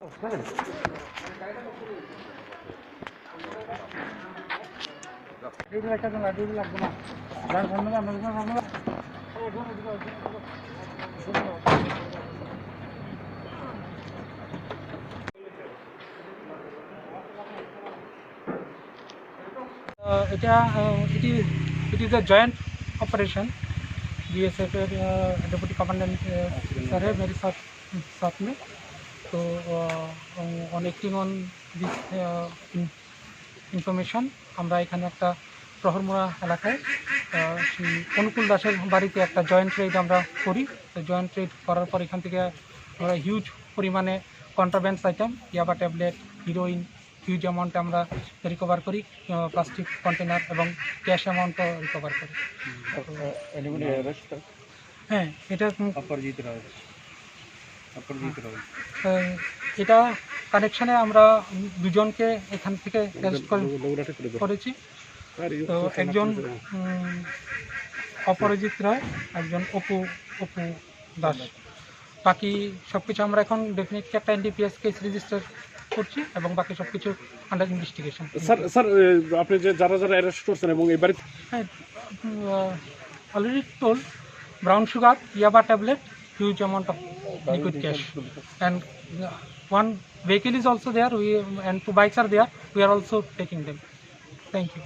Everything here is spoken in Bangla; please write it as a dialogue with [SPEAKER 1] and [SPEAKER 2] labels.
[SPEAKER 1] It is a joint operation. BSF deputy commandant sir है मेरे साथ में, तो on acting on this information আমরা এখানে একটা প্রহরমোড়া এলাকায় অনুকূল দাসের বাড়িতে একটা জয়েন্ট রেড আমরা করি। তো জয়েন্ট রেড করার পর এখান থেকে আমরা হিউজ পরিমাণে কন্ট্রাব্যান্ডস আইটেম, ইয়াবা ট্যাবলেট, হিরোইন হিউজ অ্যামাউন্টে আমরা রিকভার করি, প্লাস্টিক কন্টেনার এবং ক্যাশ অ্যামাউন্টও রিকভার করি। হ্যাঁ, এটা কানেকশানে আমরা দুজনকে এখান থেকে অ্যারেস্ট করেছি। তো একজন অপরাজিত রায়, একজন অপু দাস। বাকি সব কিছু আমরা এখন ডেফিনেটলি একটা এনডিপিএস কেস রেজিস্টার করছি এবং বাকি সব কিছু আন্ডার ইনভেস্টিগেশন।
[SPEAKER 2] স্যার আপনি যে যারা অ্যারেস্ট করছেন এবং এই বাড়িতে,
[SPEAKER 1] হ্যাঁ, already toll brown sugar, yaba tablet, huge amount of liquid cash, and one vehicle is also there, and 2 bikes are there. We are also taking them. Thank you.